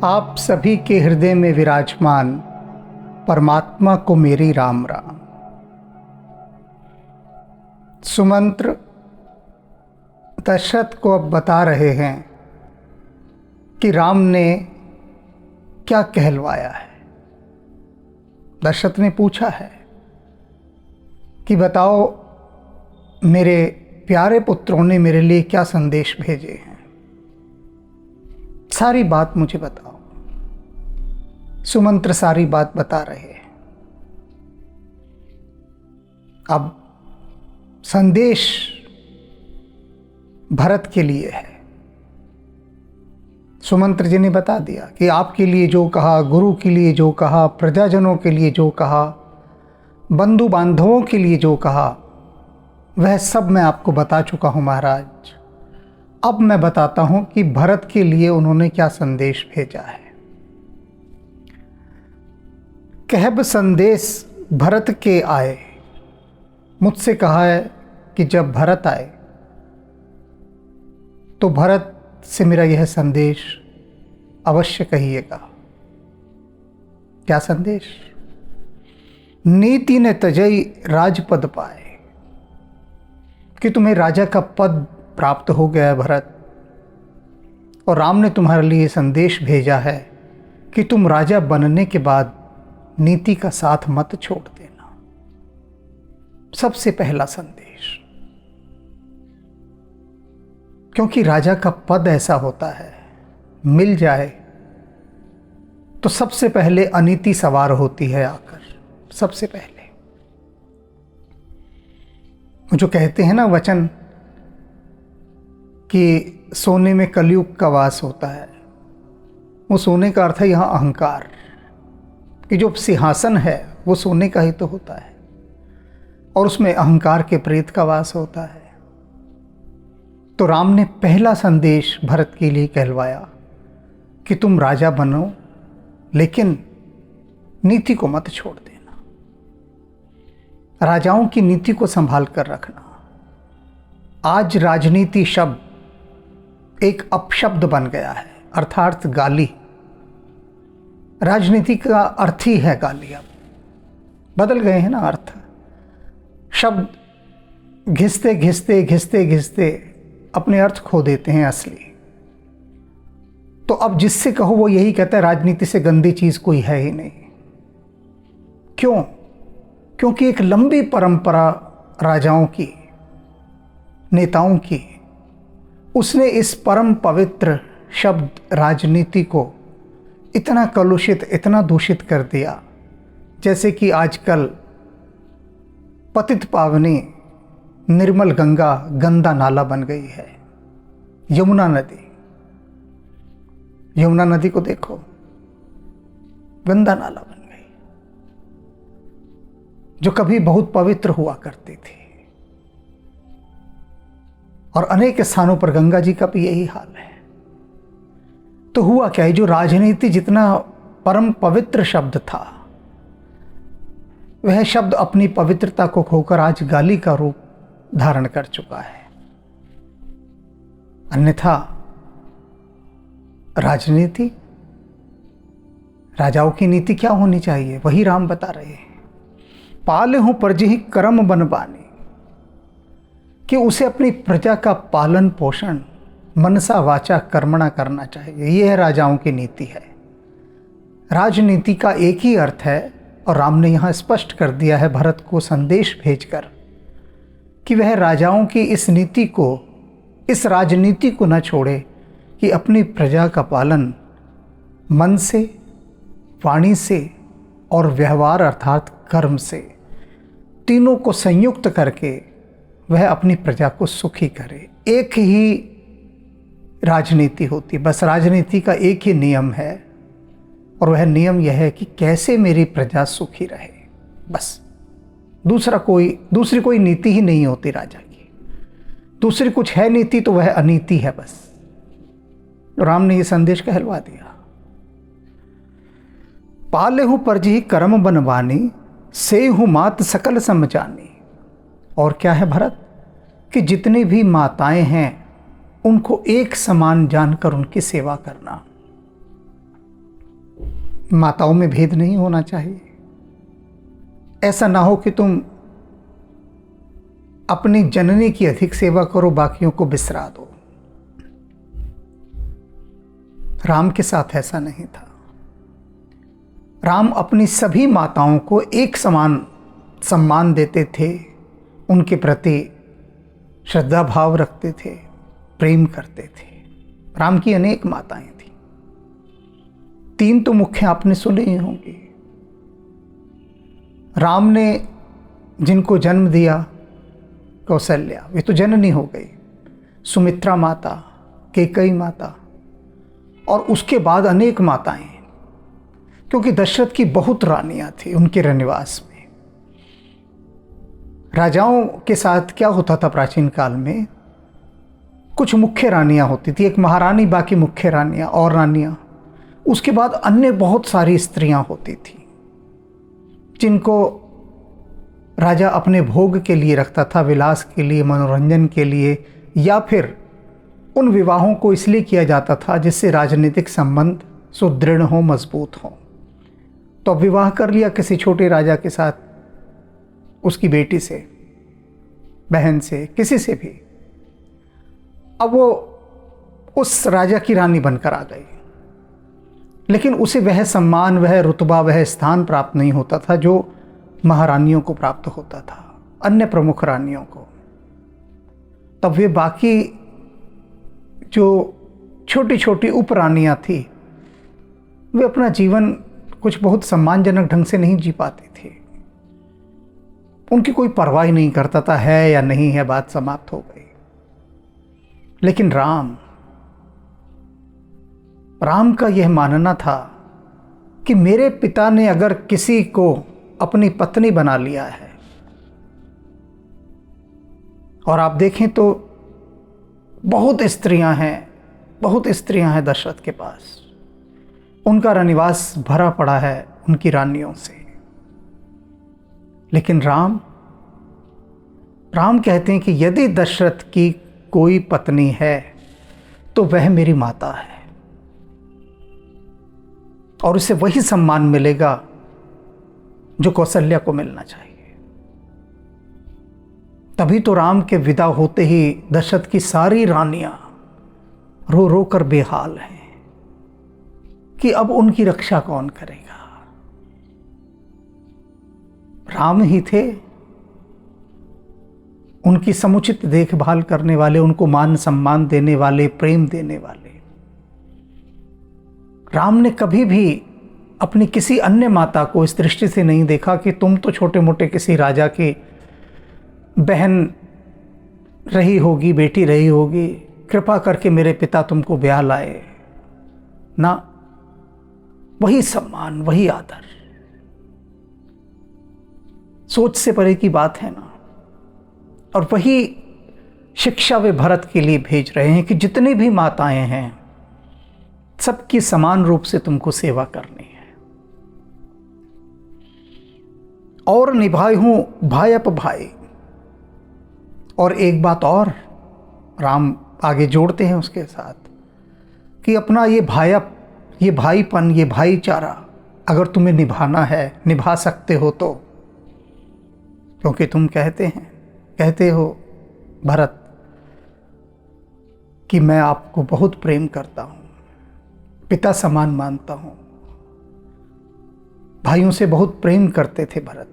आप सभी के हृदय में विराजमान परमात्मा को मेरी राम राम। सुमंत्र दशरथ को अब बता रहे हैं कि राम ने क्या कहलवाया है। दशरथ ने पूछा है कि बताओ मेरे प्यारे पुत्रों ने मेरे लिए क्या संदेश भेजे हैं, सारी बात मुझे बताओ। सुमंत्र सारी बात बता रहे हैं। अब संदेश भरत के लिए है। सुमंत्र जी ने बता दिया कि आपके लिए जो कहा, गुरु के लिए जो कहा, प्रजाजनों के लिए जो कहा, बंधु बांधवों के लिए जो कहा, वह सब मैं आपको बता चुका हूं महाराज। अब मैं बताता हूं कि भरत के लिए उन्होंने क्या संदेश भेजा है। कहब संदेश भरत के आए। मुझसे कहा है कि जब भरत आए तो भरत से मेरा यह संदेश अवश्य कहिएगा। क्या संदेश? नीति ने तजई राजपद पाए, कि तुम्हें राजा का पद प्राप्त हो गया है भरत, और राम ने तुम्हारे लिए संदेश भेजा है कि तुम राजा बनने के बाद नीति का साथ मत छोड़ देना। सबसे पहला संदेश, क्योंकि राजा का पद ऐसा होता है, मिल जाए तो सबसे पहले अनीति सवार होती है आकर। सबसे पहले जो कहते हैं ना वचन कि सोने में कलयुग का वास होता है, वो सोने का अर्थ है यहाँ अहंकार, कि जो सिंहासन है वो सोने का ही तो होता है और उसमें अहंकार के प्रेत का वास होता है। तो राम ने पहला संदेश भरत के लिए कहलवाया कि तुम राजा बनो, लेकिन नीति को मत छोड़ देना। राजाओं की नीति को संभाल कर रखना। आज राजनीति शब्द एक अपशब्द बन गया है, अर्थात गाली। राजनीति का अर्थ ही है गाली। अब बदल गए हैं ना अर्थ। शब्द घिसते घिसते घिसते घिसते अपने अर्थ खो देते हैं असली। तो अब जिससे कहो वो यही कहता है राजनीति से गंदी चीज कोई है ही नहीं। क्यों? क्योंकि एक लंबी परंपरा राजाओं की, नेताओं की, उसने इस परम पवित्र शब्द राजनीति को इतना कलुषित, इतना दूषित कर दिया, जैसे कि आजकल पतित पावनी निर्मल गंगा गंदा नाला बन गई है। यमुना नदी, यमुना नदी को देखो, गंदा नाला बन गई, जो कभी बहुत पवित्र हुआ करती थी। और अनेक स्थानों पर गंगा जी का भी यही हाल है। तो हुआ क्या है, जो राजनीति जितना परम पवित्र शब्द था, वह शब्द अपनी पवित्रता को खोकर आज गाली का रूप धारण कर चुका है। अन्यथा राजनीति, राजाओं की नीति क्या होनी चाहिए, वही राम बता रहे हैं। पाले हूं प्रजहि कर्म बनवानी, कि उसे अपनी प्रजा का पालन पोषण मनसा वाचा कर्मणा करना चाहिए। यह राजाओं की नीति है। राजनीति का एक ही अर्थ है, और राम ने यहां स्पष्ट कर दिया है भरत को संदेश भेजकर कि वह राजाओं की इस नीति को, इस राजनीति को न छोड़े कि अपनी प्रजा का पालन मन से, वाणी से और व्यवहार अर्थात कर्म से, तीनों को संयुक्त करके वह अपनी प्रजा को सुखी करे। एक ही राजनीति होती, बस राजनीति का एक ही नियम है, और वह नियम यह है कि कैसे मेरी प्रजा सुखी रहे। बस दूसरी कोई नीति ही नहीं होती राजा की। दूसरी कुछ है नीति तो वह अनीति है। बस राम ने यह संदेश कहलवा दिया। पाले हूं प्रजहि कर्म बनवानी, से हूं मात सकल समझानी। और क्या है भरत, कि जितनी भी माताएं हैं उनको एक समान जानकर उनकी सेवा करना। माताओं में भेद नहीं होना चाहिए। ऐसा ना हो कि तुम अपनी जननी की अधिक सेवा करो, बाकियों को बिसरा दो। राम के साथ ऐसा नहीं था। राम अपनी सभी माताओं को एक समान सम्मान देते थे, उनके प्रति श्रद्धा भाव रखते थे, प्रेम करते थे। राम की अनेक माताएं थी। 3 तो मुख्य आपने सुने ही होंगे। राम ने जिनको जन्म दिया, कौशल्या, वे तो जननी हो गई, सुमित्रा माता, कैकेयी माता, और उसके बाद अनेक माताएं, क्योंकि दशरथ की बहुत रानियां थी उनके रनिवास में। राजाओं के साथ क्या होता था प्राचीन काल में, कुछ मुख्य रानियां होती थी, एक महारानी, बाकी मुख्य रानियां और रानियां। उसके बाद अन्य बहुत सारी स्त्रियां होती थी जिनको राजा अपने भोग के लिए रखता था, विलास के लिए, मनोरंजन के लिए, या फिर उन विवाहों को इसलिए किया जाता था जिससे राजनीतिक संबंध सुदृढ़ हो, मजबूत हो। तो विवाह कर लिया किसी छोटे राजा के साथ, उसकी बेटी से, बहन से, किसी से भी। अब वो उस राजा की रानी बनकर आ गई, लेकिन उसे वह सम्मान, वह रुतबा, वह स्थान प्राप्त नहीं होता था जो महारानियों को प्राप्त होता था, अन्य प्रमुख रानियों को। तब वे बाकी जो छोटी छोटी उपरानियां थी, वे अपना जीवन कुछ बहुत सम्मानजनक ढंग से नहीं जी पाती थी। उनकी कोई परवाह नहीं करता था, है या नहीं है, बात समाप्त हो गई। लेकिन राम का यह मानना था कि मेरे पिता ने अगर किसी को अपनी पत्नी बना लिया है, और आप देखें तो बहुत स्त्रियां हैं दशरथ के पास, उनका रनिवास भरा पड़ा है उनकी रानियों से। लेकिन राम कहते हैं कि यदि दशरथ की कोई पत्नी है तो वह मेरी माता है, और उसे वही सम्मान मिलेगा जो कौशल्या को मिलना चाहिए। तभी तो राम के विदा होते ही दशरथ की सारी रानियां रो रो कर बेहाल हैं कि अब उनकी रक्षा कौन करेगा। राम ही थे उनकी समुचित देखभाल करने वाले, उनको मान सम्मान देने वाले, प्रेम देने वाले। राम ने कभी भी अपनी किसी अन्य माता को इस दृष्टि से नहीं देखा कि तुम तो छोटे मोटे किसी राजा की बहन रही होगी, बेटी रही होगी, कृपा करके मेरे पिता तुमको ब्याह लाए। ना, वही सम्मान, वही आदर। सोच से परे की बात है ना। और वही शिक्षा वे भरत के लिए भेज रहे हैं कि जितनी भी माताएं हैं, सबकी समान रूप से तुमको सेवा करनी है। और निभाई हूं भाई अप भाई। और एक बात और राम आगे जोड़ते हैं उसके साथ कि अपना ये भाईअप, ये भाईपन, ये भाईचारा अगर तुम्हें निभाना है, निभा सकते हो तो, क्योंकि तुम कहते हो भरत कि मैं आपको बहुत प्रेम करता हूं, पिता समान मानता हूं। भाइयों से बहुत प्रेम करते थे भरत।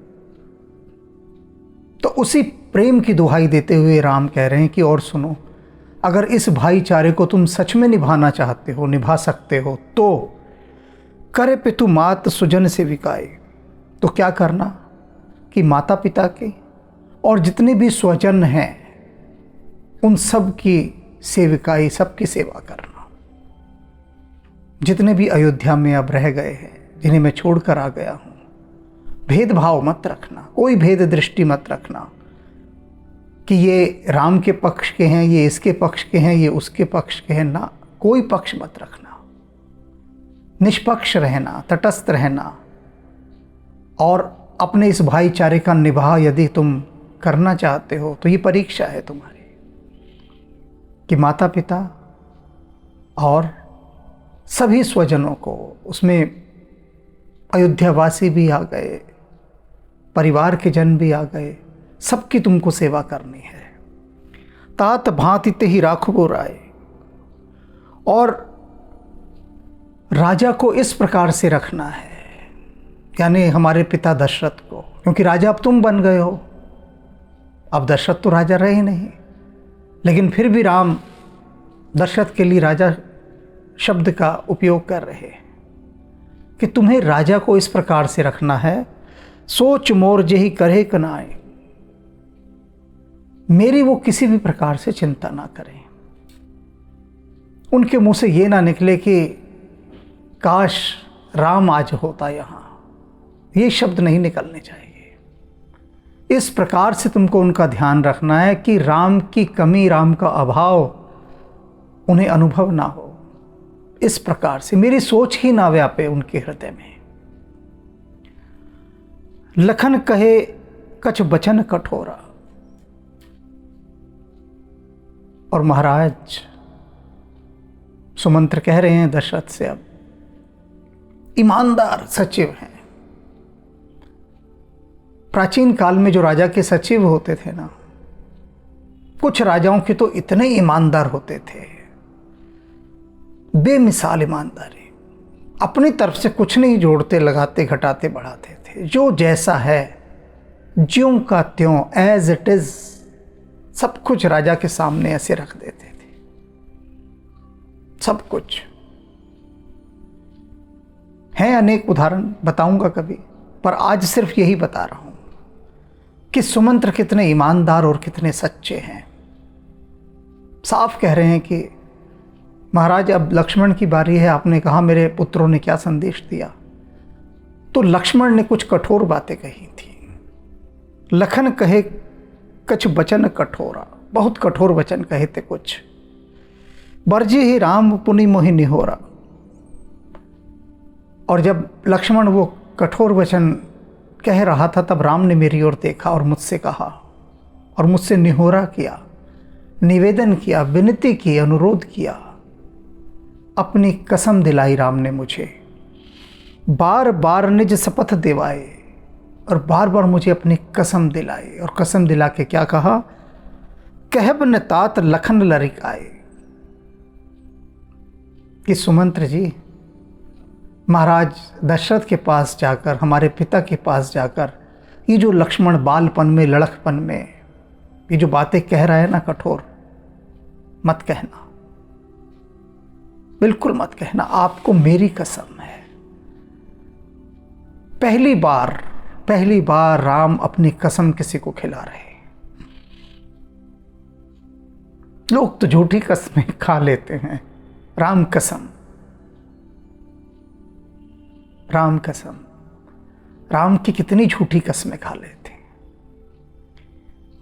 तो उसी प्रेम की दुहाई देते हुए राम कह रहे हैं कि और सुनो, अगर इस भाईचारे को तुम सच में निभाना चाहते हो, निभा सकते हो, तो करे पितु मात सुजन से विकाए। तो क्या करना कि माता पिता के और जितने भी स्वजन हैं उन सब की सेविकाई, सबकी सेवा करना। जितने भी अयोध्या में अब रह गए हैं, जिन्हें मैं छोड़कर आ गया हूं, भेदभाव मत रखना, कोई भेद दृष्टि मत रखना कि ये राम के पक्ष के हैं, ये इसके पक्ष के हैं, ये उसके पक्ष के हैं। ना, कोई पक्ष मत रखना, निष्पक्ष रहना, तटस्थ रहना। और अपने इस भाईचारे का निभा यदि तुम करना चाहते हो तो ये परीक्षा है तुम्हारी कि माता पिता और सभी स्वजनों को उसमें अयोध्यावासी भी आ गए, परिवार के जन भी आ गए, सबकी तुमको सेवा करनी है। तात भांति ते ही राखबो राय, और राजा को इस प्रकार से रखना है, यानी हमारे पिता दशरथ को, क्योंकि राजा अब तुम बन गए हो। अब दशरथ तो राजा रहे ही नहीं, लेकिन फिर भी राम दशरथ के लिए राजा शब्द का उपयोग कर रहे हैं कि तुम्हें राजा को इस प्रकार से रखना है। सोच मोर जेहि करे कनाए, मेरी वो किसी भी प्रकार से चिंता ना करें। उनके मुंह से ये ना निकले कि काश राम आज होता यहाँ, ये शब्द नहीं निकलने चाहिए। इस प्रकार से तुमको उनका ध्यान रखना है कि राम की कमी, राम का अभाव उन्हें अनुभव ना हो। इस प्रकार से मेरी सोच ही ना व्यापे उनके हृदय में। लखन कहे कछ बचन कठोरा, और महाराज सुमंत्र कह रहे हैं दशरथ से, अब ईमानदार सचिव हैं। प्राचीन काल में जो राजा के सचिव होते थे ना, कुछ राजाओं के तो इतने ईमानदार होते थे, बेमिसाल ईमानदारी, अपनी तरफ से कुछ नहीं जोड़ते, लगाते, घटाते, बढ़ाते थे। जो जैसा है ज्यों का त्यों, एज इट इज, सब कुछ राजा के सामने ऐसे रख देते थे, सब कुछ। हैं अनेक उदाहरण, बताऊंगा कभी, पर आज सिर्फ यही बता रहा हूं कि सुमंत्र कितने ईमानदार और कितने सच्चे हैं। साफ कह रहे हैं कि महाराज अब लक्ष्मण की बारी है, आपने कहा मेरे पुत्रों ने क्या संदेश दिया, तो लक्ष्मण ने कुछ कठोर बातें कही थी। लखन कहे कछ बचन कठोरा, बहुत कठोर वचन कहे थे कुछ। बरजे ही राम पुनि मोहि निहोरा, और जब लक्ष्मण वो कठोर वचन कह रहा था तब राम ने मेरी ओर देखा और मुझसे कहा, और मुझसे निहोरा किया, निवेदन किया, विनती की, अनुरोध किया, अपनी कसम दिलाई राम ने मुझे। बार बार निज शपथ दिवाए, और बार बार मुझे अपनी कसम दिलाई, और कसम दिला के क्या कहा, कहब न तात लखन लरिकाए, कि सुमंत्र जी महाराज दशरथ के पास जाकर, हमारे पिता के पास जाकर, ये जो लक्ष्मण बालपन में, लड़कपन में ये जो बातें कह रहा है ना कठोर, मत कहना, बिल्कुल मत कहना, आपको मेरी कसम है। पहली बार राम अपनी कसम किसी को खिला रहे। लोग तो झूठी कसमें खा लेते हैं, राम कसम, राम कसम, राम की कितनी झूठी कसमें खा लेते हैं।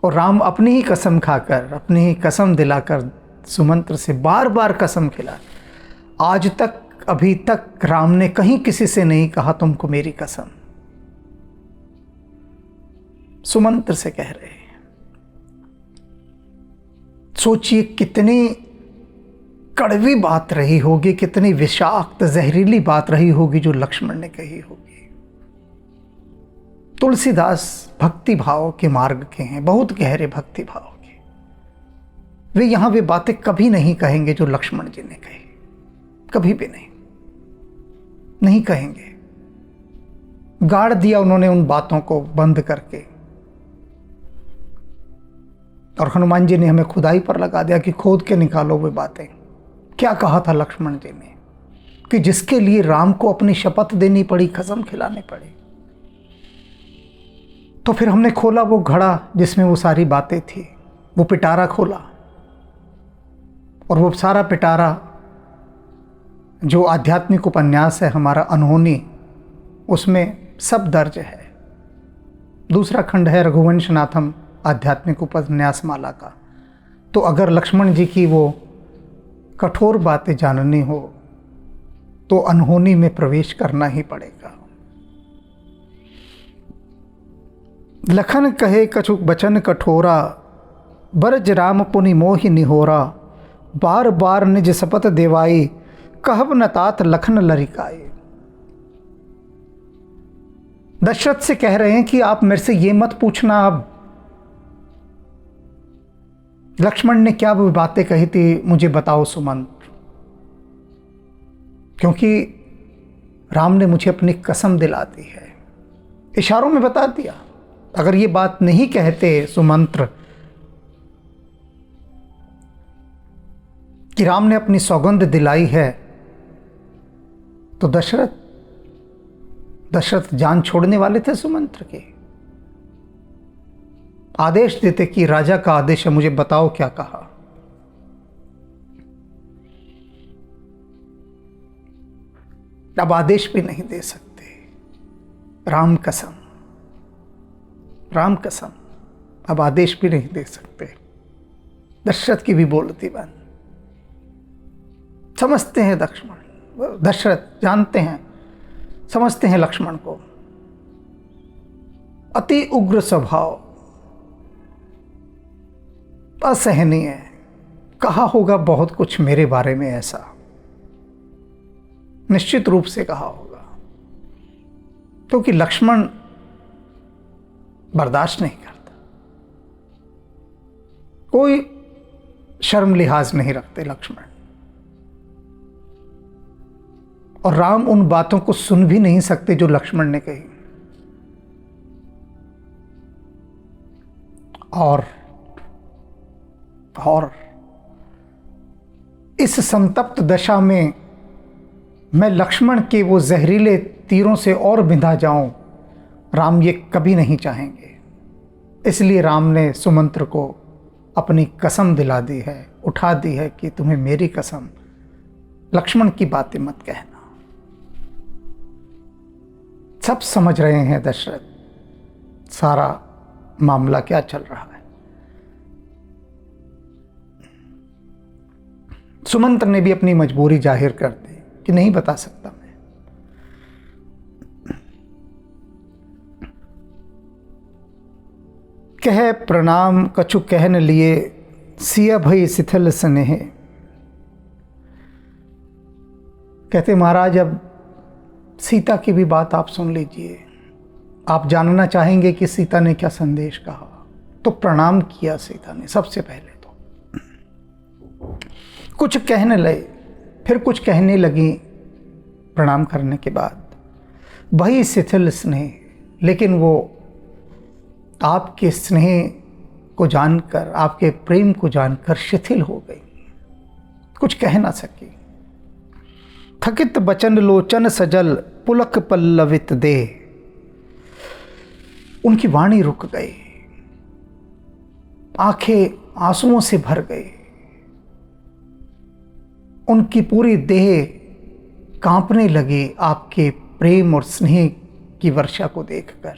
और राम अपनी ही कसम खाकर, अपनी ही कसम दिलाकर सुमंत्र से बार बार कसम खिला। आज तक, अभी तक राम ने कहीं किसी से नहीं कहा तुमको मेरी कसम, सुमंत्र से कह रहे हैं। सोचिए कितनी कड़वी बात रही होगी, कितनी विषाक्त जहरीली बात रही होगी जो लक्ष्मण ने कही होगी। तुलसीदास भक्ति भाव के मार्ग के हैं, बहुत गहरे भक्ति भाव के। वे यहां वे बातें कभी नहीं कहेंगे जो लक्ष्मण जी ने कही, कभी भी नहीं कहेंगे। गाड़ दिया उन्होंने उन बातों को बंद करके, और हनुमान जी ने हमें खुदाई पर लगा दिया कि खोद के निकालो वे बातें। क्या कहा था लक्ष्मण जी ने, कि जिसके लिए राम को अपनी शपथ देनी पड़ी, कसम खिलानी पड़ी। तो फिर हमने खोला वो घड़ा जिसमें वो सारी बातें थी, वो पिटारा खोला, और वो सारा पिटारा जो आध्यात्मिक उपन्यास है हमारा अनहोनी, उसमें सब दर्ज है। दूसरा खंड है रघुवंशनाथम आध्यात्मिक उपन्यास माला का। तो अगर लक्ष्मण जी की वो कठोर बातें जाननी हो तो अनहोनी में प्रवेश करना ही पड़ेगा। लखन कहे कछु बचन कठोरा, बरज राम पुनि मोहि निहोरा, बार बार निज शपथ देवाई, कहब न तात लखन लरिकाए। दशरथ से कह रहे हैं कि आप मेरे से ये मत पूछना। अब लक्ष्मण ने क्या वो बातें कही थी मुझे बताओ सुमंत्र, क्योंकि राम ने मुझे अपनी कसम दिला दी है। इशारों में बता दिया, अगर ये बात नहीं कहते सुमंत्र कि राम ने अपनी सौगंध दिलाई है, तो दशरथ जान छोड़ने वाले थे सुमंत्र के। आदेश देते कि राजा का आदेश है, मुझे बताओ क्या कहा। अब आदेश भी नहीं दे सकते। राम कसम, राम कसम, अब आदेश भी नहीं दे सकते। दशरथ की भी बोलती बंद। समझते हैं दशरथ जानते हैं, समझते हैं लक्ष्मण को। अति उग्र स्वभाव, असहनीय, कहा होगा बहुत कुछ मेरे बारे में ऐसा, निश्चित रूप से कहा होगा, क्योंकि लक्ष्मण बर्दाश्त नहीं करता। कोई शर्म लिहाज नहीं रखते लक्ष्मण, और राम उन बातों को सुन भी नहीं सकते जो लक्ष्मण ने कही। और इस संतप्त दशा में मैं लक्ष्मण के वो जहरीले तीरों से और बिंधा जाऊं, राम ये कभी नहीं चाहेंगे। इसलिए राम ने सुमंत्र को अपनी कसम दिला दी है, उठा दी है कि तुम्हें मेरी कसम, लक्ष्मण की बातें मत कहना। सब समझ रहे हैं दशरथ सारा मामला क्या चल रहा है। सुमंत्र ने भी अपनी मजबूरी जाहिर कर दी कि नहीं बता सकता मैं। कह प्रणाम कछु कहन लिए, सिया भई शिथिल स्नेह। कहते महाराज अब सीता की भी बात आप सुन लीजिए। आप जानना चाहेंगे कि सीता ने क्या संदेश कहा। तो प्रणाम किया सीता ने सबसे पहले, तो कुछ कहने लगे, फिर कुछ कहने लगी प्रणाम करने के बाद। वही शिथिल स्नेह, लेकिन वो आपके स्नेह को जानकर, आपके प्रेम को जानकर शिथिल हो गई, कुछ कह ना सकी। थकित बचन लोचन सजल, पुलक पल्लवित दे। उनकी वाणी रुक गई, आंखें आंसुओं से भर गई, उनकी पूरी देह कांपने लगी आपके प्रेम और स्नेह की वर्षा को देखकर।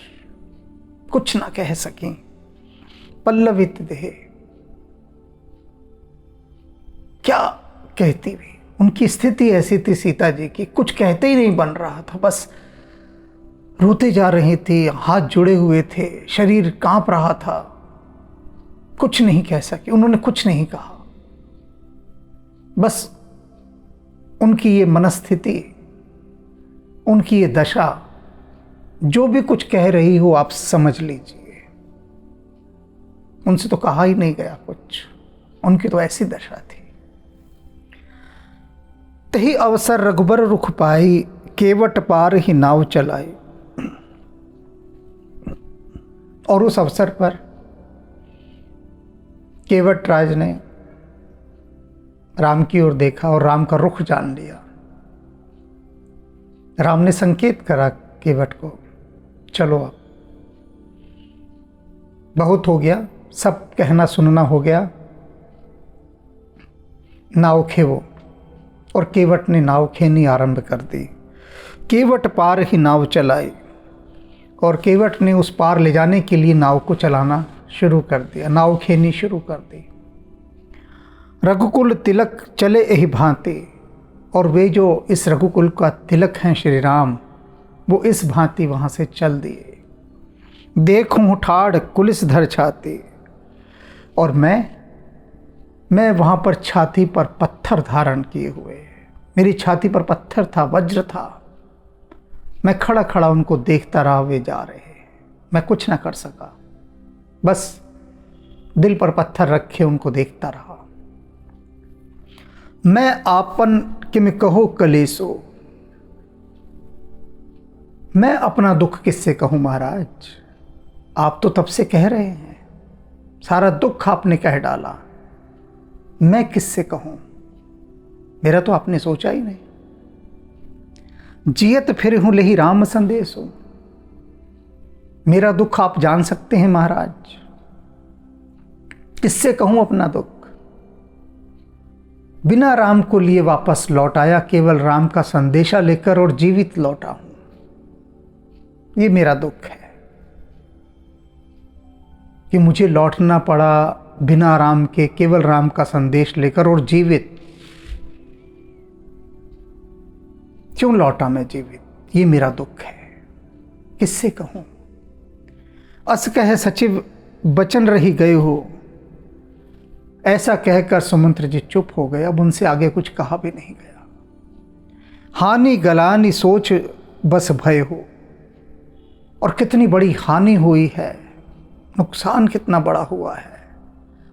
कुछ ना कह सकें। पल्लवित देह, क्या कहती भी। उनकी स्थिति ऐसी थी सीता जी की, कुछ कहते ही नहीं बन रहा था, बस रोते जा रही थी, हाथ जुड़े हुए थे, शरीर कांप रहा था, कुछ नहीं कह सके। उन्होंने कुछ नहीं कहा, बस उनकी ये मनस्थिति, उनकी ये दशा, जो भी कुछ कह रही हो आप समझ लीजिए। उनसे तो कहा ही नहीं गया कुछ, उनकी तो ऐसी दशा थी। तही अवसर रघुबर रुख पाई, केवट पार ही नाव चलाई। और उस अवसर पर केवट राज ने राम की ओर देखा और राम का रुख जान लिया। राम ने संकेत करा केवट को, चलो अब बहुत हो गया, सब कहना सुनना हो गया, नाव खेवो। और केवट ने नाव खेनी आरंभ कर दी। केवट पार ही नाव चलाई, और केवट ने उस पार ले जाने के लिए नाव को चलाना शुरू कर दिया, नाव खेनी शुरू कर दी। रघुकुल तिलक चले यही भांति, और वे जो इस रघुकुल का तिलक हैं श्री राम, वो इस भांति वहाँ से चल दिए। देखूं ठाड़ कुलिस धर छाती, और मैं वहाँ पर छाती पर पत्थर धारण किए हुए, मेरी छाती पर पत्थर था, वज्र था, मैं खड़ा खड़ा उनको देखता रहा, वे जा रहे। मैं कुछ ना कर सका, बस दिल पर पत्थर रखे उनको देखता रहा। मैं आपन कि मैं कहो कलेसो, मैं अपना दुख किससे कहूं महाराज? आप तो तब से कह रहे हैं, सारा दुख आपने कह डाला, मैं किससे कहूं? मेरा तो आपने सोचा ही नहीं। जियत फिर हूं लेही राम संदेश हो, मेरा दुख आप जान सकते हैं महाराज, किससे कहूं अपना दुख? बिना राम को लिए वापस लौट आया, केवल राम का संदेशा लेकर और जीवित लौटा हूं। ये मेरा दुख है कि मुझे लौटना पड़ा बिना राम के, केवल राम का संदेश लेकर और जीवित। क्यों लौटा मैं जीवित? ये मेरा दुख है, किससे कहूं? अस कह सचिव बचन रही गए हो, ऐसा कहकर सुमंत्र जी चुप हो गए। अब उनसे आगे कुछ कहा भी नहीं गया। हानि गलानी सोच बस भय हो, और कितनी बड़ी हानि हुई है, नुकसान कितना बड़ा हुआ है,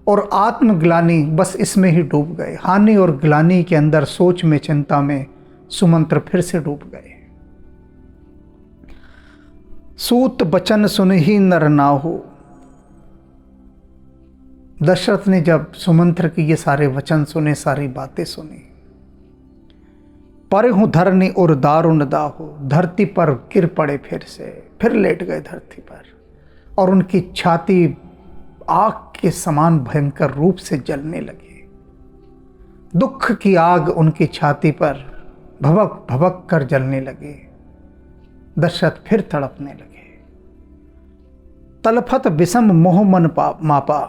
और आत्मग्लानि बस इसमें ही डूब गए। हानि और ग्लानि के अंदर सोच में, चिंता में सुमंत्र फिर से डूब गए। सूत बचन सुन ही नर ना हो, दशरथ ने जब सुमंत्र के ये सारे वचन सुने, सारी बातें सुनी, पर हूं धरनी और दारुण दाहो, धरती पर गिर पड़े, फिर लेट गए धरती पर, और उनकी छाती आग के समान भयंकर रूप से जलने लगी। दुख की आग उनकी छाती पर भभक भभक कर जलने लगी। दशरथ फिर तड़पने लगे। तलफत विषम मोह मन मापा,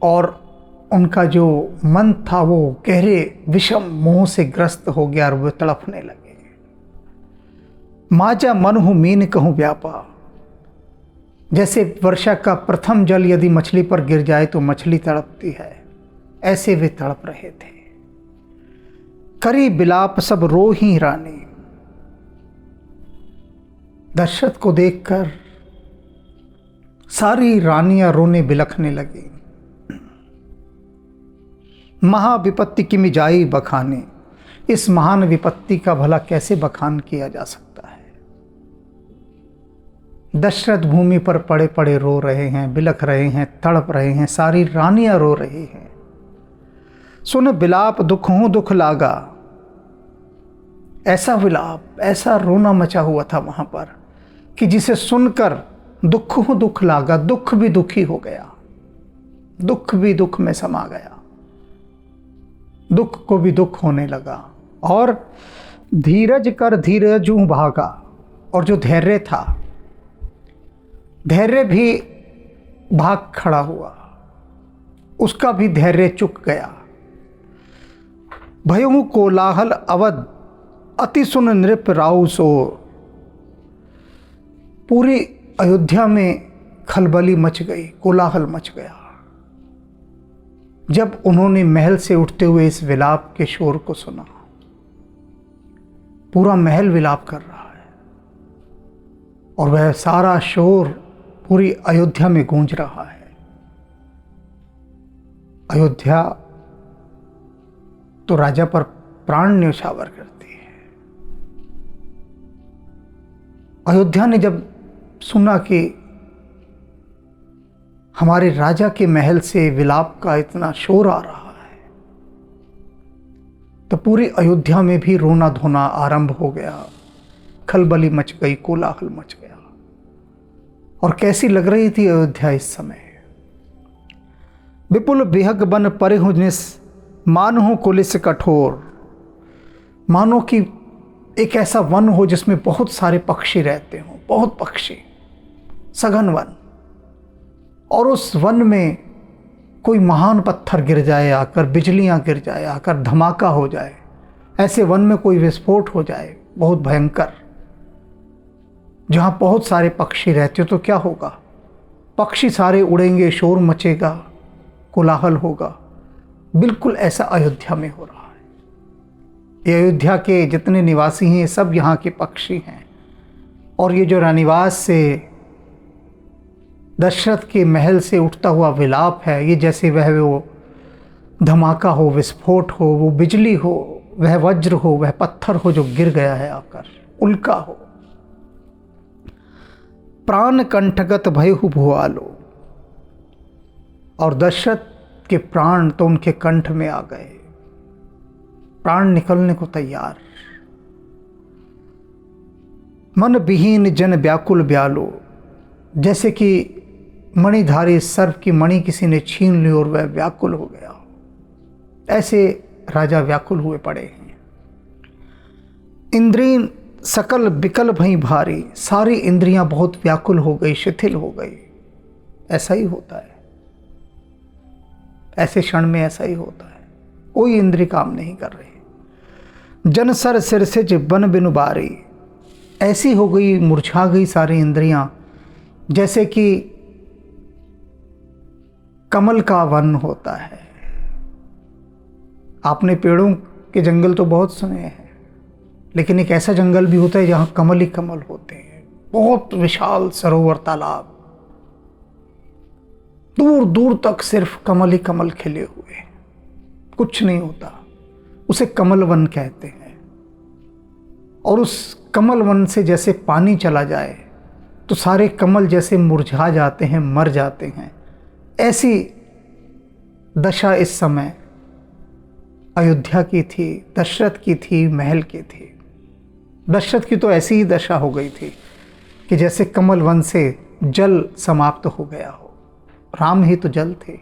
और उनका जो मन था वो गहरे विषम मोह से ग्रस्त हो गया और वे तड़पने लगे। माजा मन हूं मीन कहूं व्यापा, जैसे वर्षा का प्रथम जल यदि मछली पर गिर जाए तो मछली तड़पती है, ऐसे वे तड़प रहे थे। करी बिलाप सब रो ही रानी, दशरथ को देखकर सारी रानियां रोने बिलखने लगी। महाविपत्ति की मिजाई बखाने, इस महान विपत्ति का भला कैसे बखान किया जा सकता है? दशरथ भूमि पर पड़े पड़े रो रहे हैं, बिलख रहे हैं, तड़प रहे हैं, सारी रानियां रो रही हैं। सुन बिलाप दुख हूं दुख लागा, ऐसा विलाप, ऐसा रोना मचा हुआ था वहां पर कि जिसे सुनकर दुख हूं दुख लागा, दुख भी दुखी हो गया, दुख भी दुख में समा गया, दुख को भी दुख होने लगा। और धीरज कर धीरजू भागा, और जो धैर्य था, धैर्य भी भाग खड़ा हुआ, उसका भी धैर्य चुक गया। भयऊ कोलाहल अवध अति सुन नृप राउ सो, पूरी अयोध्या में खलबली मच गई, कोलाहल मच गया जब उन्होंने महल से उठते हुए इस विलाप के शोर को सुना। पूरा महल विलाप कर रहा है और वह सारा शोर पूरी अयोध्या में गूंज रहा है। अयोध्या तो राजा पर प्राण न्यौछावर करती है। अयोध्या ने जब सुना कि हमारे राजा के महल से विलाप का इतना शोर आ रहा है, तो पूरी अयोध्या में भी रोना धोना आरंभ हो गया, खलबली मच गई, कोलाहल मच गया। और कैसी लग रही थी अयोध्या इस समय? विपुल बिहग बन परिहु निस, मानहु कुलिस कठोर, मानो कि एक ऐसा वन हो जिसमें बहुत सारे पक्षी रहते हों, बहुत पक्षी, सघन वन, और उस वन में कोई महान पत्थर गिर जाए आकर, बिजलियां गिर जाए आकर, धमाका हो जाए, ऐसे वन में कोई विस्फोट हो जाए बहुत भयंकर, जहां बहुत सारे पक्षी रहते हो, तो क्या होगा? पक्षी सारे उड़ेंगे, शोर मचेगा, कोलाहल होगा। बिल्कुल ऐसा अयोध्या में हो रहा है। ये अयोध्या के जितने निवासी हैं सब यहाँ के पक्षी हैं। और ये जो रानीवास से दशरथ के महल से उठता हुआ विलाप है, ये जैसे वह वो धमाका हो, विस्फोट हो, वो बिजली हो, वह वज्र हो, वह पत्थर हो जो गिर गया है आकर, उल्का हो। प्राण कंठगत भयहु भुआलो, और दशरथ के प्राण तो उनके कंठ में आ गए, प्राण निकलने को तैयार। मन विहीन जन व्याकुल ब्यालो, जैसे कि मणिधारी सर्प की मणि किसी ने छीन ली और वह व्याकुल हो गया, ऐसे राजा व्याकुल हुए पड़े हैं। इंद्रिय सकल विकल भई भारी, सारी इंद्रियां बहुत व्याकुल हो गई, शिथिल हो गई। ऐसा ही होता है, ऐसे क्षण में ऐसा ही होता है, कोई इंद्रिय काम नहीं कर रही। जन सर सिर से बन बिनु बारी, ऐसी हो गई, मुरझा गई सारी इंद्रियां, जैसे कि कमल का वन होता है। आपने पेड़ों के जंगल तो बहुत सुने हैं, लेकिन एक ऐसा जंगल भी होता है जहां कमल ही कमल होते हैं, बहुत विशाल सरोवर, तालाब, दूर दूर तक सिर्फ कमल ही कमल खिले हुए, कुछ नहीं होता, उसे कमल वन कहते हैं। और उस कमल वन से जैसे पानी चला जाए तो सारे कमल जैसे मुरझा जाते हैं, मर जाते हैं, ऐसी दशा इस समय अयोध्या की थी, दशरथ की थी, महल की थी। दशरथ की तो ऐसी ही दशा हो गई थी कि जैसे कमल वन से जल समाप्त हो गया हो, राम ही तो जल थे।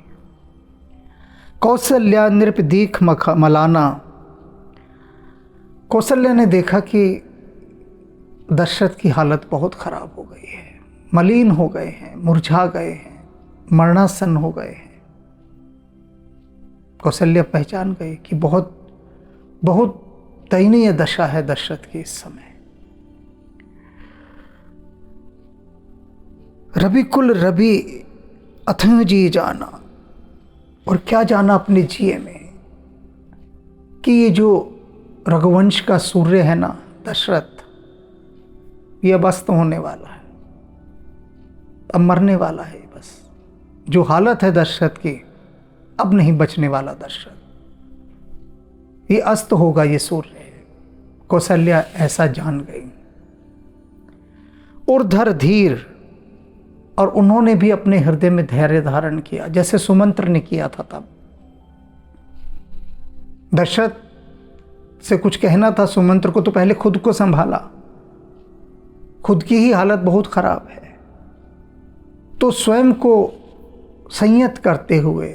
कौशल्या नृप दीख मलाना, कौशल्या ने देखा कि दशरथ की हालत बहुत खराब हो गई है, मलिन हो गए हैं, मुरझा गए हैं, मरणासन हो गए हैं। कौशल्या पहचान गई कि बहुत बहुत दयनीय दशा है दशरथ की इस समय। रवि कुल रवि अथन जी जाना, और क्या जाना अपने जिये में कि ये जो रघुवंश का सूर्य है ना दशरथ, ये अब अस्त होने वाला है, अब मरने वाला है। बस जो हालत है दशरथ की, अब नहीं बचने वाला दशरथ, ये अस्त होगा, ये सूर्य। कौशल्या ऐसा जान गई। ऊर्ध्वर धीर, और उन्होंने भी अपने हृदय में धैर्य धारण किया, जैसे सुमंत्र ने किया था। तब दशरथ से कुछ कहना था सुमंत्र को, तो पहले खुद को संभाला, खुद की ही हालत बहुत खराब है, तो स्वयं को संयत करते हुए,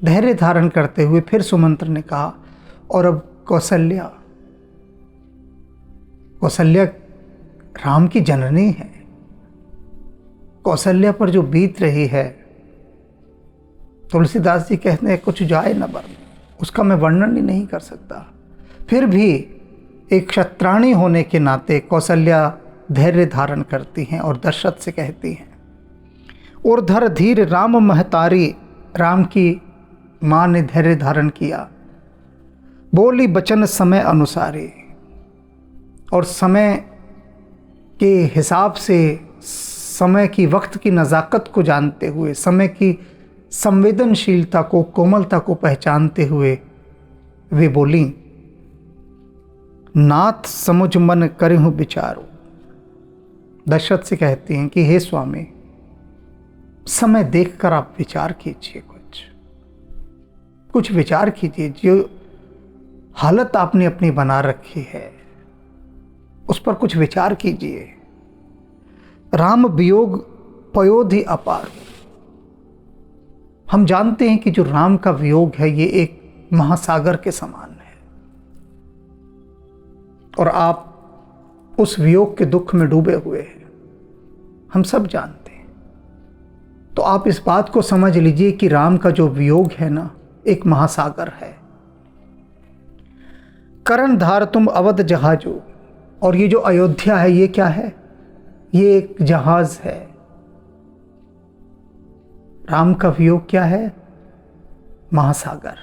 धैर्य धारण करते हुए फिर सुमंत्र ने कहा, और अब कौशल्या, कौशल्या राम की जननी है, कौशल्या पर जो बीत रही है, तुलसीदास जी कहते हैं कुछ जाए न वर्णन, उसका मैं वर्णन ही नहीं कर सकता। फिर भी एक क्षत्राणी होने के नाते कौशल्या धैर्य धारण करती हैं और दशरथ से कहती हैं, ऊर्ध्वर धीर राम महतारी, राम की माँ ने धैर्य धारण किया, बोली बचन समय अनुसारी, और समय के हिसाब से, समय की, वक्त की नज़ाकत को जानते हुए, समय की संवेदनशीलता को, कोमलता को पहचानते हुए वे बोली, नाथ समुझ मन करहूँ विचारो। दशरथ से कहती हैं कि हे स्वामी, समय देखकर आप विचार कीजिए, कुछ विचार कीजिए, जो हालत आपने अपनी बना रखी है उस पर कुछ विचार कीजिए। राम वियोग पयोधि अपार, हम जानते हैं कि जो राम का वियोग है ये एक महासागर के समान है, और आप उस वियोग के दुख में डूबे हुए हैं, हम सब जानते हैं। तो आप इस बात को समझ लीजिए कि राम का जो वियोग है ना, एक महासागर है। करण धार तुम अवध जहाजो, और ये जो अयोध्या है ये क्या है, ये एक जहाज है। राम का वियोग क्या है, महासागर।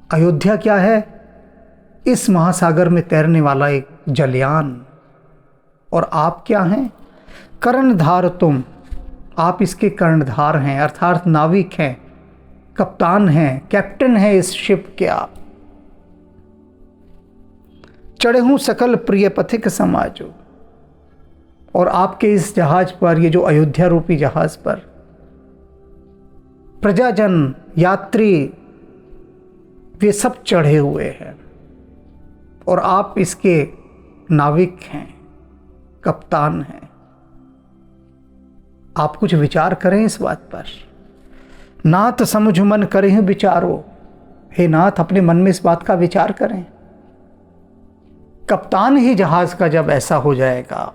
अयोध्या क्या है, इस महासागर में तैरने वाला एक जलयान, और आप क्या हैं? कर्णधार तुम, आप इसके कर्णधार हैं, अर्थात नाविक हैं, कप्तान हैं, कैप्टन हैं इस शिप के आप। चढ़े हूं सकल प्रिय पथिक समाजो, और आपके इस जहाज पर, ये जो अयोध्या रूपी जहाज पर प्रजाजन, यात्री, वे सब चढ़े हुए हैं, और आप इसके नाविक हैं, कप्तान हैं। आप कुछ विचार करें इस बात पर। नाथ समझ मन करें विचारो, हे नाथ अपने मन में इस बात का विचार करें। कप्तान ही जहाज का जब ऐसा हो जाएगा,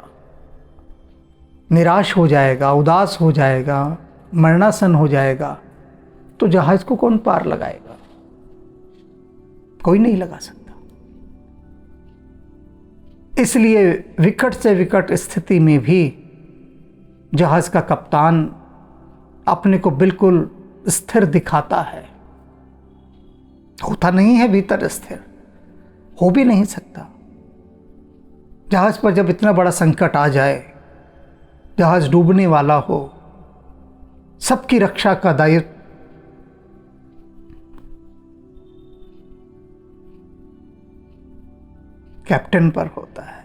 निराश हो जाएगा, उदास हो जाएगा, मरणासन हो जाएगा, तो जहाज को कौन पार लगाएगा? कोई नहीं लगा सकता। इसलिए विकट से विकट स्थिति में भी जहाज का कप्तान अपने को बिल्कुल स्थिर दिखाता है। होता नहीं है भीतर स्थिर, हो भी नहीं सकता। जहाज पर जब इतना बड़ा संकट आ जाए, जहाज डूबने वाला हो, सबकी रक्षा का दायित्व कैप्टन पर होता है,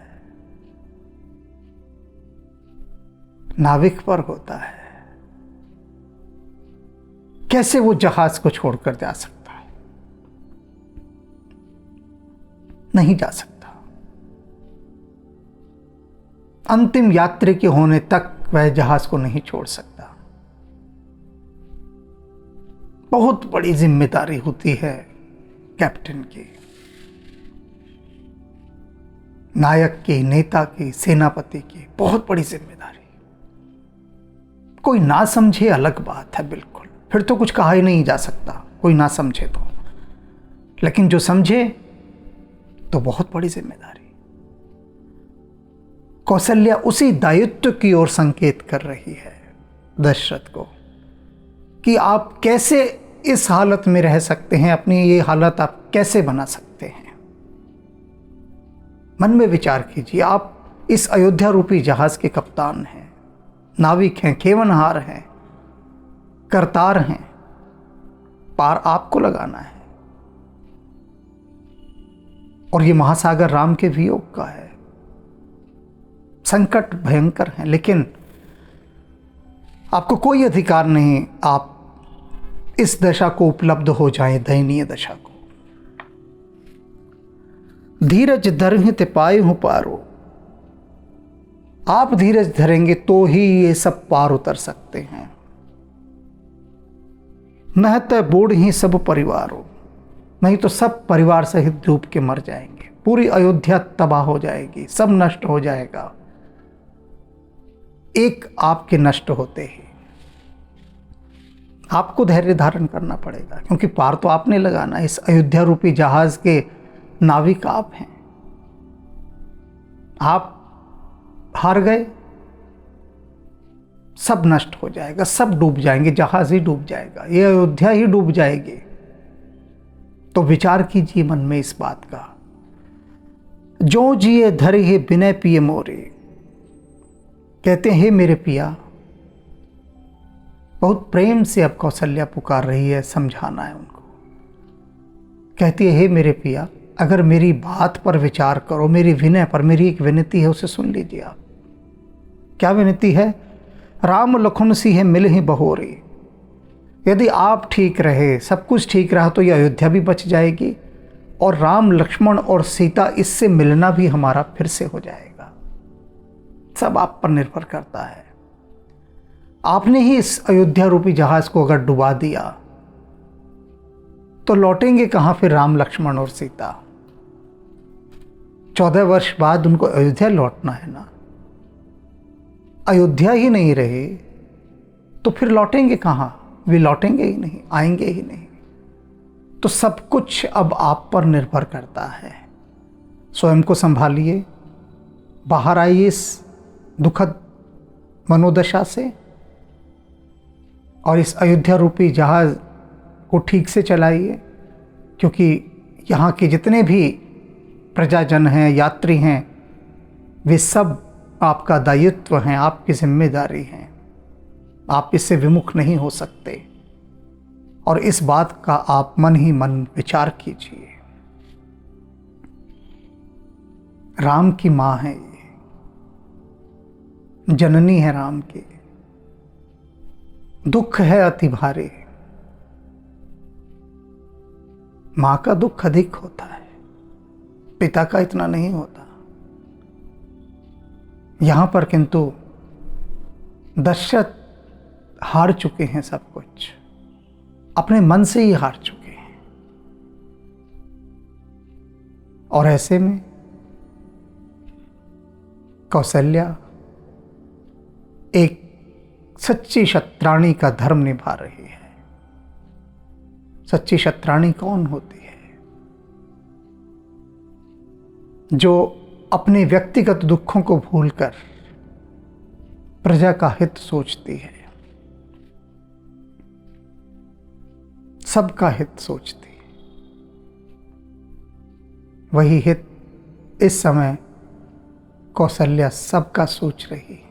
नाविक पर होता है। कैसे वो जहाज को छोड़कर जा सकता है? नहीं जा सकता। अंतिम यात्री के होने तक वह जहाज को नहीं छोड़ सकता। बहुत बड़ी जिम्मेदारी होती है कैप्टन की, नायक की, नेता की, सेनापति की, बहुत बड़ी जिम्मेदारी। कोई ना समझे अलग बात है, बिल्कुल, फिर तो कुछ कहा ही नहीं जा सकता, कोई ना समझे तो। लेकिन जो समझे तो बहुत बड़ी जिम्मेदारी। कौशल्या उसी दायित्व की ओर संकेत कर रही है दशरथ को कि आप कैसे इस हालत में रह सकते हैं, अपनी ये हालत आप कैसे बना सकते हैं। मन में विचार कीजिए, आप इस अयोध्या रूपी जहाज के कप्तान हैं, नाविक हैं, खेवनहार हैं, करतार हैं, पार आपको लगाना है। और ये महासागर राम के वियोग का है, संकट भयंकर है, लेकिन आपको कोई अधिकार नहीं आप इस दशा को उपलब्ध हो जाएं, दयनीय दशा को। धीरज धरहित पाए हूं पारो, आप धीरज धरेंगे तो ही ये सब पार उतर सकते हैं। नहत बूढ़ ही सब परिवारों, नहीं तो सब परिवार सहित डूब के मर जाएंगे, पूरी अयोध्या तबाह हो जाएगी, सब नष्ट हो जाएगा एक आपके नष्ट होते ही। आपको धैर्य धारण करना पड़ेगा, क्योंकि पार तो आपने लगाना। इस अयोध्या रूपी जहाज के नाविक आप हैं। आप हार गए, सब नष्ट हो जाएगा, सब डूब जाएंगे, जहाज ही डूब जाएगा, ये अयोध्या ही डूब जाएगी। तो विचार कीजिए मन में इस बात का। जो जिए धरे हे बिनय पिए मोरे, कहते हैं मेरे पिया, बहुत प्रेम से अब कौशल्या पुकार रही है, समझाना है उनको। कहती है हे मेरे पिया, अगर मेरी बात पर विचार करो, मेरी विनय पर, मेरी एक विनती है उसे सुन लीजिए आप। क्या विनती है? राम लखन सी है मिल ही बहोरी, यदि आप ठीक रहे, सब कुछ ठीक रहा, तो ये अयोध्या भी बच जाएगी और राम लक्ष्मण और सीता, इससे मिलना भी हमारा फिर से हो जाएगा। सब आप पर निर्भर करता है। आपने ही इस अयोध्या रूपी जहाज को अगर डुबा दिया तो लौटेंगे कहां फिर राम लक्ष्मण और सीता? 14 वर्ष बाद उनको अयोध्या लौटना है ना। अयोध्या ही नहीं रहे तो फिर लौटेंगे कहां? वे लौटेंगे ही नहीं, आएंगे ही नहीं। तो सब कुछ अब आप पर निर्भर करता है। स्वयं को संभालिए, बाहर आइए इस दुखद मनोदशा से और इस अयोध्या रूपी जहाज को ठीक से चलाइए, क्योंकि यहाँ के जितने भी प्रजाजन हैं, यात्री हैं, वे सब आपका दायित्व हैं, आपकी जिम्मेदारी हैं। आप इससे विमुख नहीं हो सकते और इस बात का आप मन ही मन विचार कीजिए। राम की माँ है ये, जननी है राम की। दुख है अति भारी, माँ का दुख अधिक होता है, पिता का इतना नहीं होता। यहां पर किंतु दशरथ हार चुके हैं, सब कुछ अपने मन से ही हार चुके हैं। और ऐसे में कौशल्या एक सच्ची क्षत्राणी का धर्म निभा रही है। सच्ची क्षत्राणी कौन होती है? जो अपने व्यक्तिगत दुखों को भूलकर प्रजा का हित सोचती है, सबका हित सोचती है। वही हित इस समय कौशल्या सबका सोच रही है।